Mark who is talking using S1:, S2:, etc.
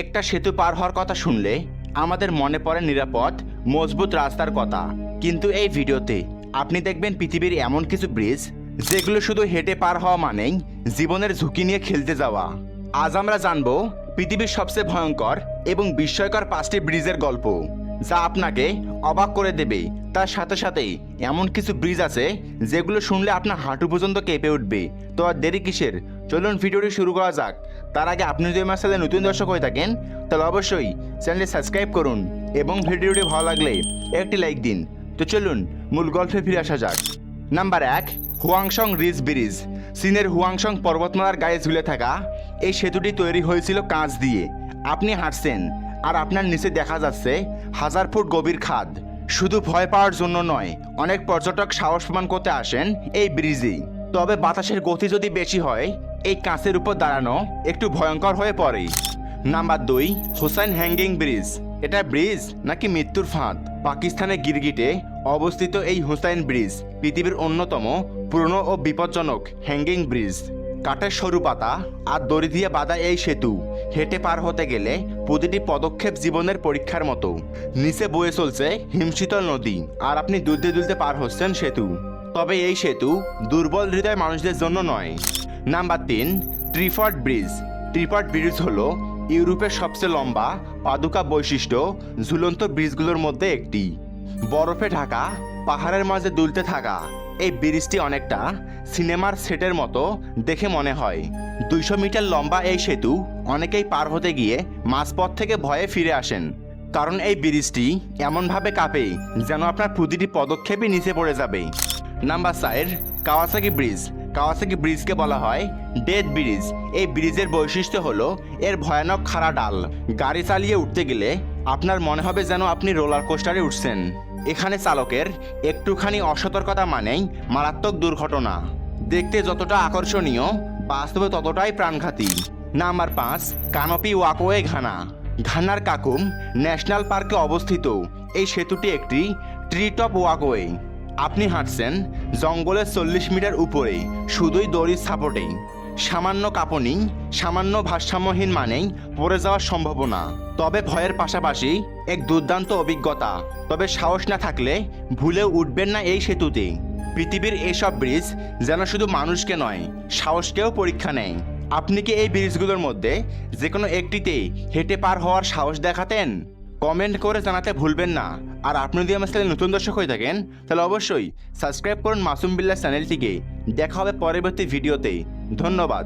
S1: একটা সেতু পার হওয়ার কথা শুনলে আমাদের মনে পড়ে নিরাপদ মজবুত রাস্তার কথা, কিন্তু এই ভিডিওতে আপনি দেখবেন পৃথিবীর এমন কিছু ব্রিজ যেগুলো শুধু হেঁটে পার হওয়া মানেই জীবনের ঝুঁকি নিয়ে খেলতে যাওয়া। আজ আমরা জানবো পৃথিবীর সবচেয়ে ভয়ঙ্কর এবং বিস্ময়কর 5টি ব্রিজের গল্প, যা আপনাকে অবাক করে দেবে। তার সাথে সাথেই এমন কিছু ব্রিজ আছে যেগুলো শুনলে আপনার হাঁটু পর্যন্ত কেঁপে উঠবে। তো আর দেরি কিসের, চলুন ভিডিওটি শুরু করা যাক। তার আগে আপনি যদি আমার সাথে নতুন দর্শক হয়ে থাকেন তাহলে অবশ্যই চ্যানেলটি সাবস্ক্রাইব করুন এবং ভিডিওটি ভালো লাগলে একটি লাইক দিন। তো চলুন মূল গল্পে ফিরে আসা যাক। নাম্বার 1, হুয়াংসং রিজ ব্রিজ। চীনের হুয়াংসং পর্বতমালার গায়ে ঝুলে থাকা এই সেতুটি তৈরি হয়েছিল কাঁচ দিয়ে। আপনি হাঁটছেন আর আপনার নিচে দেখা যাচ্ছে 1000 ফুট গভীর খাদ। শুধু ভয় পাওয়ার জন্য নয়, অনেক পর্যটক সাহস প্রমাণ করতে আসেন এই ব্রিজেই। তবে বাতাসের গতি যদি বেশি হয় এই কাঁচের উপর দাঁড়ানো একটু ভয়ঙ্কর হয়ে পড়ে। Number 2, Hussaini hanging bridge. এটা ব্রিজ নাকি মৃত্যুর ফাঁদ? পাকিস্তানের গিরগিটে অবস্থিত এই হুসাইন ব্রিজ পৃথিবীর অন্যতম পুরনো ও বিপজ্জনক হ্যাঙ্গিং ব্রিজ। কাঠের সরু পাতা আর দড়ি দিয়ে বাঁধা এই সেতু হেঁটে পার হতে গেলে প্রতিটি পদক্ষেপ জীবনের পরীক্ষার মতো। নিচে বয়ে চলছে হিমশীতল নদী আর আপনি দুলতে দুলতে পার হচ্ছেন সেতু। তবে এই সেতু দুর্বল হৃদয় মানুষদের জন্য নয়। নাম্বার 3, ট্রিফর্ড ব্রিজ। ট্রিফর্ড ব্রিজ হলো ইউরোপের সবচেয়ে লম্বা পাদুকা বৈশিষ্ট্য ঝুলন্ত ব্রিজগুলোর মধ্যে একটি। বরফে ঢাকা পাহাড়ের মাঝে দুলতে থাকা এই ব্রিজটি অনেকটা সিনেমার সেটের মতো দেখে মনে হয়। 200 মিটার লম্বা এই সেতু অনেকেই পার হতে গিয়ে মাঝপথ থেকে ভয়ে ফিরে আসেন, কারণ এই ব্রিজটি এমনভাবে কাঁপে যেন আপনার প্রতিটি পদক্ষেপই নিচে পড়ে যাবে। Number 4, Kawasaki bridge. কাওয়াসাকি ব্রিজকে বলা হয় ডেথ ব্রিজ। এই ব্রিজের বৈশিষ্ট্য হলো এর ভয়ানক খাড়া ডাল। গাড়ি চালিয়ে উঠতে গেলে আপনার মনে হবে যেন আপনি রোলার কোস্টারে উঠছেন। এখানে চালকের একটুখানি অসতর্কতা মানেই মারাত্মক দুর্ঘটনা। দেখতে যতটা আকর্ষণীয়, বাস্তবে ততটাই প্রাণঘাতী। Number 5, canopy walkway Ghana. ঘানার কাকুম ন্যাশনাল পার্কে অবস্থিত এই সেতুটি একটি ট্রি টপ ওয়াকওয়ে। আপনি হাঁটছেন জঙ্গলের 40 মিটার উপরে শুধুই দড়ির সাপোর্টে। সামান্য কাঁপুনি, সামান্য ভারসাম্যহীন মানেই পড়ে যাওয়ার সম্ভাবনা। তবে ভয়ের পাশাপাশি এক দুর্দান্ত অভিজ্ঞতা। তবে সাহস না থাকলে ভুলেও উঠবেন না এই সেতুতে। পৃথিবীর এসব ব্রিজ যেন শুধু মানুষকে নয়, সাহসকেও পরীক্ষা নেয়। আপনি কি এই ব্রিজগুলোর মধ্যে যে কোনো একটিতে হেঁটে পার হওয়ার সাহস দেখাতেন? কমেন্ট করে জানাতে ভুলবেন না। আর আপনি যদি আমার চ্যানেলে নতুন দর্শক হয়ে থাকেন তাহলে অবশ্যই সাবস্ক্রাইব করুন মাসুম বিল্লাহ চ্যানেলটিকে। দেখা হবে পরবর্তী ভিডিওতে। ধন্যবাদ।